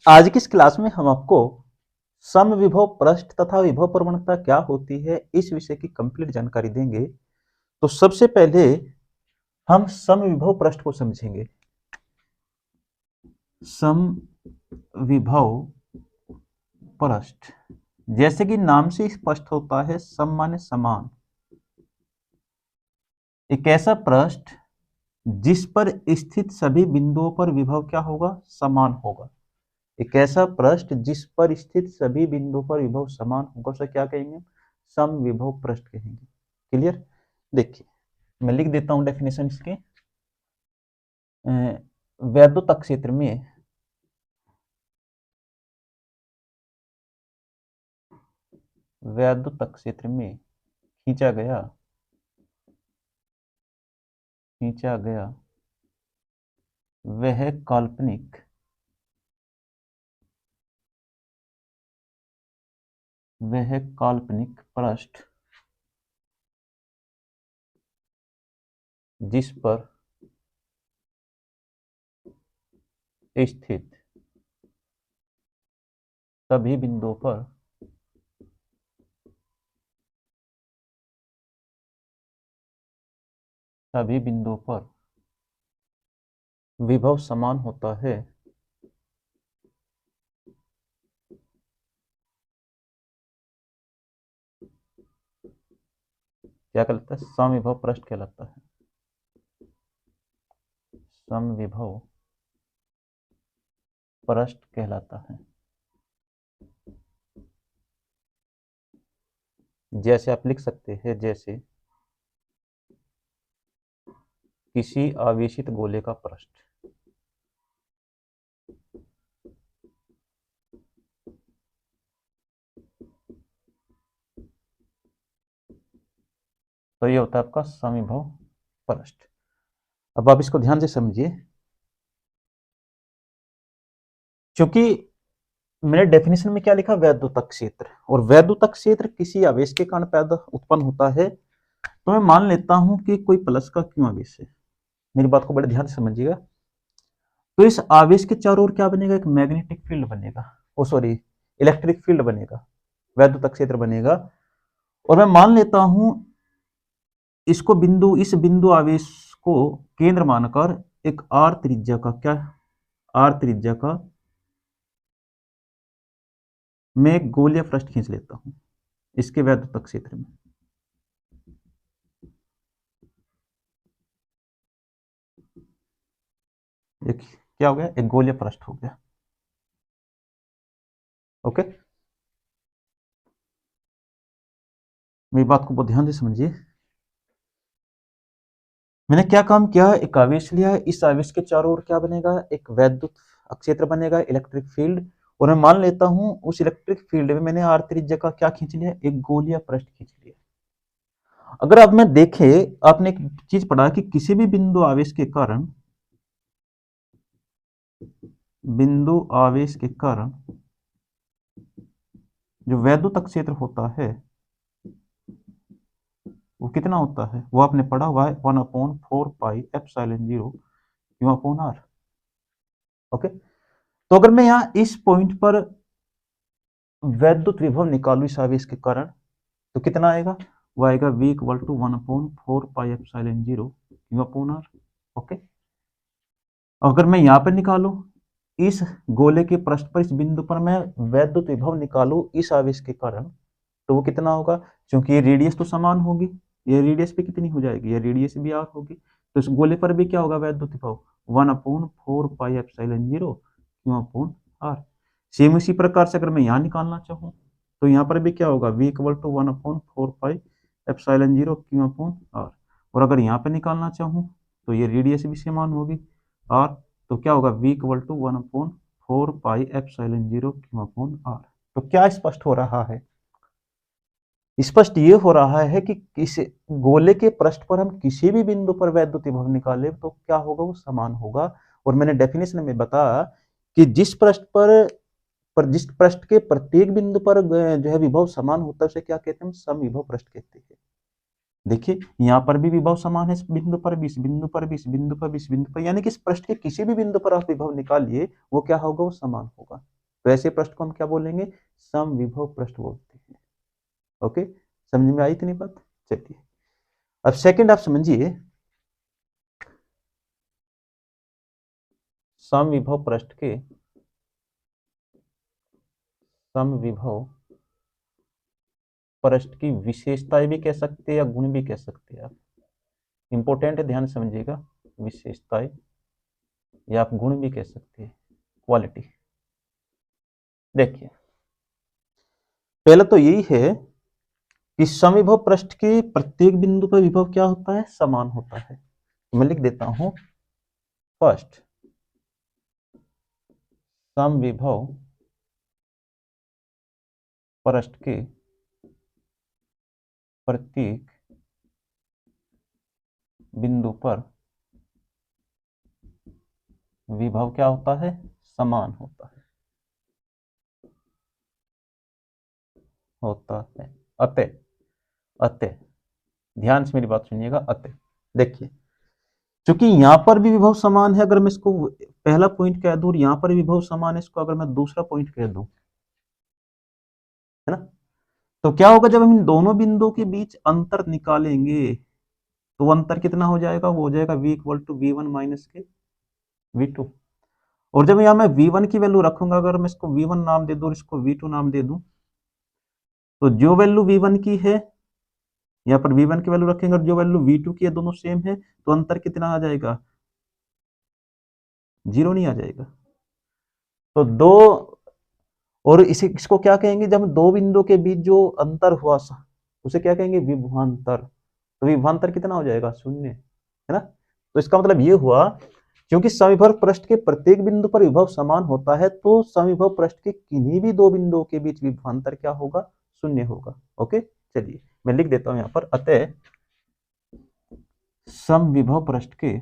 आज की इस क्लास में हम आपको समविभव पृष्ठ तथा विभव प्रवणता क्या होती है इस विषय की कंप्लीट जानकारी देंगे। तो सबसे पहले हम समविभव पृष्ठ को समझेंगे। समविभव पृष्ठ जैसे कि नाम से स्पष्ट होता है, सम माने समान, एक ऐसा पृष्ठ जिस पर स्थित सभी बिंदुओं पर विभव क्या होगा, समान होगा। एक ऐसा पृष्ठ जिस पर स्थित सभी बिंदुओं पर विभव समान होगा उसे क्या कहेंगे, समविभव पृष्ठ कहेंगे। क्लियर। देखिए मैं लिख देता हूं डेफिनेशन इसके। वैद्युत क्षेत्र में वैद्युत क्षेत्र में खींचा गया वह काल्पनिक पृष्ठ जिस पर स्थित सभी बिंदुओं पर विभव समान होता है, क्या कहलाता है, समविभव पृष्ठ कहलाता है। समविभव पृष्ठ कहलाता है। जैसे आप लिख सकते हैं, जैसे किसी आवेशित गोले का पृष्ठ। तो ये होता है आपका समविभव पृष्ठ। अब आप इसको ध्यान से समझिए, क्योंकि मैंने डेफिनेशन में क्या लिखा, वैद्युत क्षेत्र, और वैद्युत क्षेत्र किसी आवेश के कारण पैदा उत्पन्न होता है। तो मैं मान लेता हूं कि कोई प्लस का क्यों आवेश है। मेरी बात को बड़े ध्यान से समझिएगा। तो इस आवेश के चारों ओर क्या बनेगा, एक मैग्नेटिक फील्ड बनेगा, ओ सॉरी इलेक्ट्रिक फील्ड बनेगा, वैद्युत क्षेत्र बनेगा। और मैं मान लेता हूं इस बिंदु आवेश को केंद्र मानकर एक आर त्रिज्या का मैं एक गोलीय पृष्ठ खींच लेता हूं इसके वैद्युत क्षेत्र में। देखिए क्या हो गया, एक गोलीय पृष्ठ हो गया। ओके, मेरी बात को बहुत ध्यान से समझिए। मैंने क्या काम किया, एक आवेश लिया, इस आवेश के चारों ओर क्या बनेगा, एक वैद्युत क्षेत्र बनेगा, इलेक्ट्रिक फील्ड। और मैं मान लेता हूं उस इलेक्ट्रिक फील्ड में मैंने आर त्रिज्या का क्या खींच लिया, एक गोलीय पृष्ठ खींच लिया। अगर आप में देखें, आपने एक चीज पढ़ा कि किसी भी बिंदु आवेश के कारण जो वैद्युत क्षेत्र होता है वो कितना होता है, वो आपने पढ़ा हुआ है 1/4πε0 Q/r। ओके, तो अगर मैं यहां इस पॉइंट पर वैद्युत विभव निकालू इस आवेश के कारण, तो कितना आएगा, वो आएगा v = 1/4πε0 Q/r। ओके, अगर मैं यहां पर निकालू इस गोले के पृष्ठ पर, इस बिंदु पर मैं वैद्युत विभव निकालू इस आवेश के कारण, तो वो कितना होगा, क्योंकि ये रेडियस तो समान होगी, ये रेडियस भी कितनी हो जाएगी, ये रेडियस भी r होगी। तो इस गोले पर भी क्या होगा, वैद्युत विभव 1/4πε0 Q/r। सेम इसी प्रकार से अगर मैं यहाँ निकालना चाहूँ तो यहाँ पर भी क्या होगा, v = 1/4πε0 Q/r। और अगर यहाँ पे निकालना चाहूँ तो ये रेडियस भी समान होगी r, तो क्या होगा, v = 1/4πε0 Q/r। तो क्या स्पष्ट हो रहा है, स्पष्ट ये हो रहा है कि इस गोले के पृष्ठ पर हम किसी भी बिंदु पर वैद्युत विभव निकाले तो क्या होगा, वो समान होगा। और मैंने डेफिनेशन में बताया कि जिस पृष्ठ के प्रत्येक बिंदु पर जो है विभव समान होता है उसे क्या कहते हैं, समविभव पृष्ठ कहते हैं। देखिए यहाँ पर भी विभव समान है, इस बिंदु पर भी, इस बिंदु पर भी, इस बिंदु पर भी, इस बिंदु पर, यानी कि इस पृष्ठ के किसी भी बिंदु पर आप विभव निकालिए वो क्या होगा, वो समान होगा। तो ऐसे पृष्ठ को हम क्या बोलेंगे, समविभव पृष्ठ बोलते हैं। ओके, समझ में आई इतनी बात। चलिए अब सेकंड आप समझिए, समविभव पृष्ठ के समविभव पृष्ठ की विशेषताएं भी कह सकते हैं या गुण भी कह सकते हैं आप। इंपॉर्टेंट है, ध्यान समझिएगा, विशेषताएं या आप गुण भी कह सकते हैं, क्वालिटी। देखिए पहले तो यही है कि समविभव पृष्ठ के प्रत्येक बिंदु पर विभव क्या होता है, समान होता है। मैं लिख देता हूं, फर्स्ट समविभव पृष्ठ के प्रत्येक बिंदु पर विभव क्या होता है, समान होता है, अतः अतः ध्यान से मेरी बात सुनिएगा, अतः देखिए क्योंकि यहां पर भी विभव समान है, अगर मैं इसको पहला पॉइंट कह दूं, यहां पर विभव समान है, इसको अगर मैं दूसरा पॉइंट कह दूं, है ना, तो क्या होगा, जब हम इन दोनों बिंदुओं के बीच अंतर निकालेंगे तो अंतर कितना हो जाएगा, वो हो जाएगा v equal to v1 minus के v2। और जब यहां मैं v1 की वैल्यू रखूंगा, अगर मैं इसको v1 नाम दे दूं और इसको v2 नाम दे दूं, तो जो वैल्यू v1 की है यहाँ पर v1 की वैल्यू रखेंगे और जो वैल्यू v2 की है, दोनों सेम है, तो अंतर कितना आ जाएगा, 0 नहीं आ जाएगा। तो दो, और इसको क्या कहेंगे, जब दो बिंदु के बीच जो अंतर हुआ उसे क्या कहेंगे, विभवांतर। तो विभवांतर कितना हो जाएगा, 0, है ना। तो इसका मतलब ये हुआ, क्योंकि समविभव पृष्ठ के प्रत्येक बिंदु पर विभव समान होता है, तो समविभव पृष्ठ के किन्हीं भी दो बिंदुओं के बीच विभवांतर क्या होगा, 0 होगा। ओके, चलिए मैं लिख देता हूं यहां पर, अतः समविभव पृष्ठ के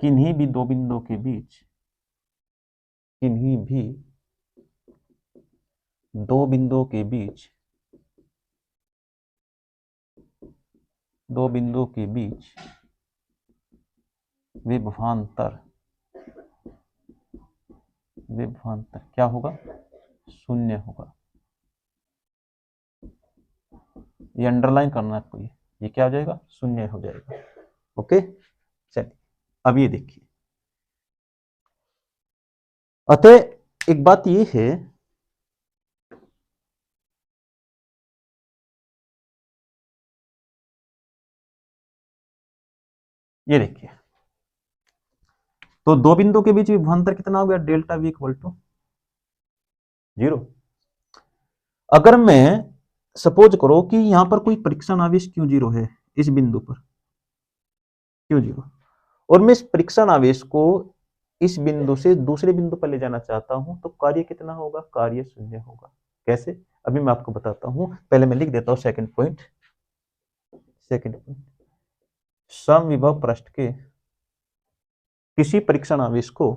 किन्हीं भी दो बिंदुओं के बीच, किन्हीं भी दो बिंदुओं के बीच, दो बिंदुओं के बीच विभवांतर क्या होगा, 0 होगा। ये अंडरलाइन करना है आपको, ये क्या हो जाएगा, 0 हो जाएगा। ओके, चलिए अब ये देखिए, अतः एक बात ये है, ये देखिए, तो दो बिंदुओं के बीच विभवांतर कितना हो गया, डेल्टा v इक्वल टू 0। अगर मैं सपोज करो कि यहां पर कोई परीक्षण आवेश Q0 है, इस बिंदु पर Q0, और मैं इस परीक्षण आवेश को इस बिंदु से दूसरे बिंदु पर ले जाना चाहता हूं, तो कार्य कितना होगा, कार्य 0 होगा। कैसे, अभी मैं आपको बताता हूं, पहले मैं लिख देता हूं सेकंड पॉइंट। समविभव पृष्ठ के किसी परीक्षण आवेश को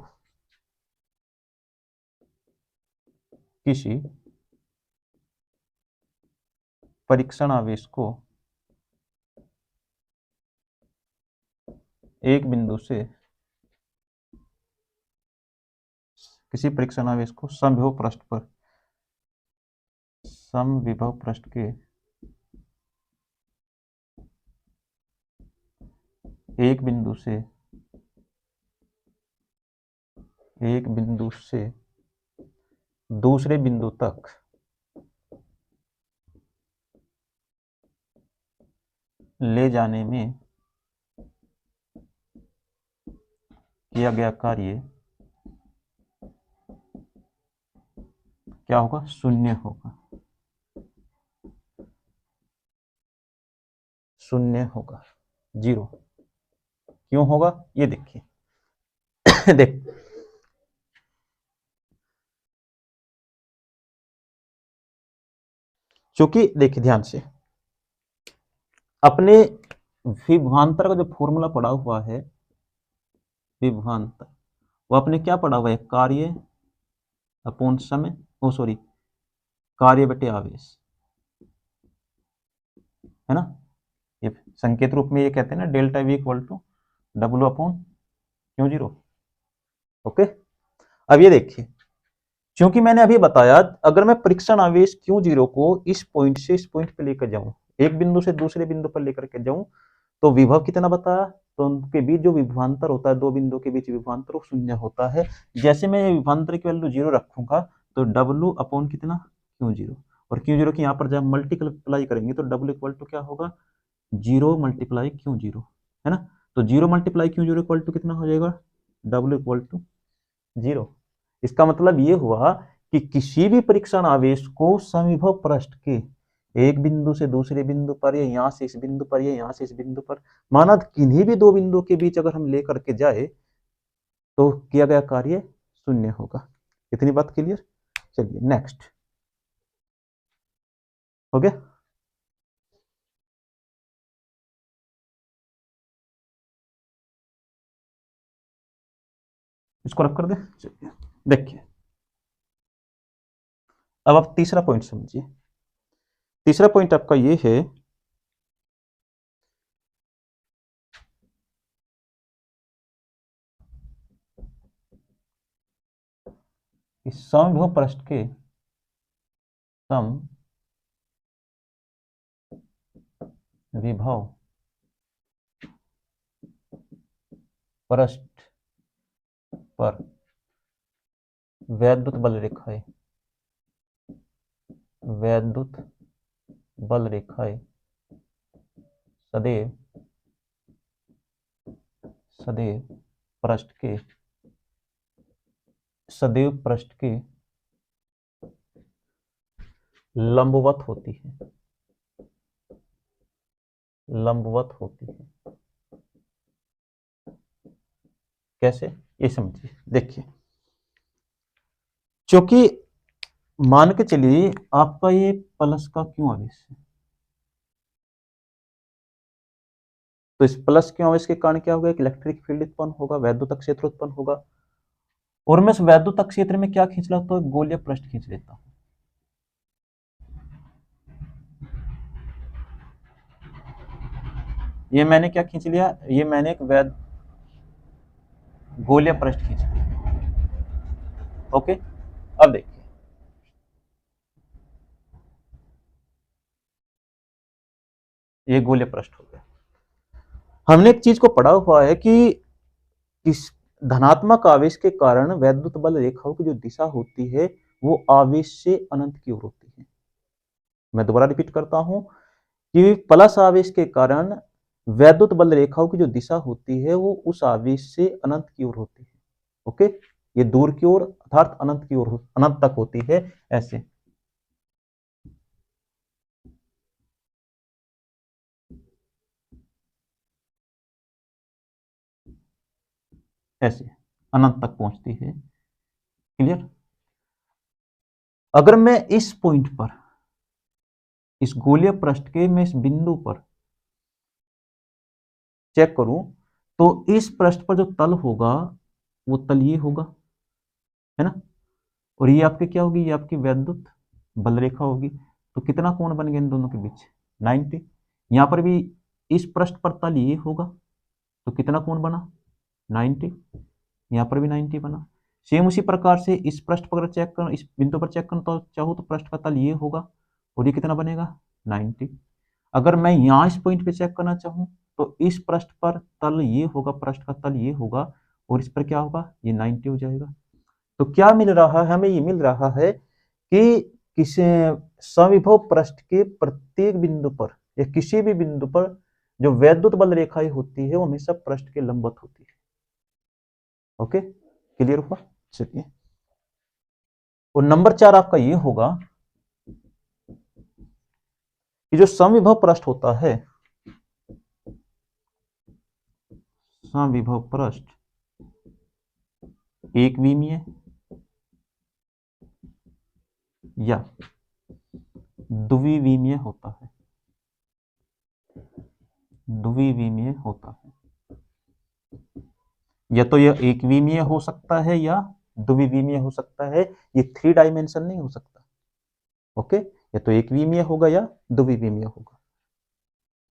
एक बिंदु से, किसी परीक्षण आवेश को समविभव पृष्ठ के एक बिंदु से दूसरे बिंदु तक ले जाने में किया गया कार्य क्या होगा, 0 होगा, 0 क्यों होगा, ये देखिए देख, क्योंकि देखिए ध्यान से, अपने विभवांतर का जो फॉर्मूला पड़ा हुआ है, विभवांतर, वो आपने क्या पढ़ा हुआ है, कार्य अपॉन समय, ओ सॉरी, कार्य बटे आवेश, है ना। ये संकेत रूप में ये कहते हैं ना delta V equal to W upon Q zero. Okay, अब ये देखिए, क्योंकि मैंने अभी बताया अगर मैं परीक्षण आवेश क्यू जीरो को इस पॉइंट से इस पॉइंट पे लेकर जाऊं, एक बिंदु से दूसरे बिंदु पर लेकर के जाऊं, तो विभव कितना बताया, तो उनके बीच जो विभवांतर होता है, दो बिंदु के बीच विभवांतर वो शून्य होता है। जैसे मैं विभवांतर की वैल्यू जीरो रखूंगा तो डब्ल्यू अपॉन कितना क्यू जीरो, और क्यू जीरो की यहाँ पर जब मल्टीप्लाई करेंगे तो डब्ल्यू इक्वल टू क्या होगा, जीरो मल्टीप्लाई क्यू जीरो, है ना। तो zero multiply Q zero equal to कितना हो जाएगा, डब्ल्यू इक्वल टू जीरो। इसका मतलब ये हुआ कि किसी भी परीक्षण आवेश को समविभव पृष्ठ के एक बिंदु से दूसरे बिंदु पर, या यहां से इस बिंदु पर, या यहां से इस बिंदु पर, माना किन्हीं भी दो बिंदुओं के बीच अगर हम लेकर के जाए तो किया गया कार्य शून्य होगा। इतनी बात क्लियर। चलिए नेक्स्ट, हो गया। इसको रख कर दे। चलिए देखिए, अब आप तीसरा पॉइंट समझिए। तीसरा पॉइंट आपका ये है कि समविभव पृष्ठ के समविभव पृष्ठ पर वैद्युत बल रेखाएं, वैद्युत बल रेखाएं सदैव सदैव पृष्ठ के सदैव पृष्ठ के लंबवत होती है, लंबवत होती है। कैसे, ये समझिए। देखिए, क्योंकि मान के चलिए आपका ये प्लस का क्यों आवेश है, तो इस प्लस क्यों आवेश के कारण क्या होगा, एक इलेक्ट्रिक फील्ड उत्पन्न होगा, वैद्युत क्षेत्र उत्पन्न होगा, और मैं इस वैद्युत क्षेत्र में क्या खींच लेता हूं, गोलीय पृष्ठ खींच लेता हूं। ये मैंने क्या खींच लिया, ये मैंने एक गोलीय पृष्ठ खींच लिया। ओके, अब देखिए, ये गोलीय पृष्ठ हो गया। हमने एक चीज को पढ़ा हुआ है कि इस धनात्मक आवेश के कारण वैद्युत बल रेखाओं की जो दिशा होती है वो आवेश से अनंत की ओर होती है। मैं दोबारा रिपीट करता हूं कि प्लस आवेश के कारण वैद्युत बल रेखाओं की जो दिशा होती है वो उस आवेश से अनंत की ओर होती है। ओके, ये दूर की ओर अर्थात अनंत की ओर, अनंत तक होती है। ऐसे ऐसे अनंत तक पहुंचती है। क्लियर। अगर मैं इस पॉइंट पर, इस गोलीय पृष्ठ के मैं इस बिंदु पर चेक करूं तो इस पृष्ठ पर जो तल होगा वो तल ये होगा, है ना, और ये आपके क्या होगी, ये आपकी वैद्युत बल रेखा होगी। तो कितना कोण बन गया इन दोनों के बीच, 90। यहां पर भी इस पृष्ठ पर तल ये होगा तो कितना कोण बना, 90। यहां पर भी 90 बना। सेम उसी प्रकार से इस पृष्ठ पर चेक कर, इस बिंदु पर चेक करना तो चाहो तो पृष्ठ का तल ये होगा और ये कितना बनेगा, 90। अगर मैं यहाँ इस पॉइंट पे चेक करना चाहूँ तो इस पृष्ठ पर तल ये होगा, पृष्ठ का तल ये होगा, और इस पर क्या होगा, ये 90 हो जाएगा। तो क्या मिल रहा है हमें, ये मिल रहा है कि किसी समविभव पृष्ठ के प्रत्येक बिंदु पर या किसी भी बिंदु पर जो वैद्युत बल रेखाएं होती है वो हमेशा पृष्ठ के लंबवत होती है। ओके, क्लियर हुआ। चलिए, और नंबर 4 आपका ये होगा कि जो समविभव पृष्ठ होता है, समविभव पृष्ठ एक विमीय या द्विविमीय होता है, द्विविमीय होता है। या तो यह एक विमीय हो सकता है या द्विविमीय हो सकता है, ये 3 डायमेंशन नहीं हो सकता। ओके, या तो एक विमीय होगा या द्विविमीय होगा।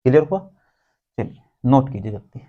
क्लियर हुआ? चलिए नोट कीजिए जल्दी।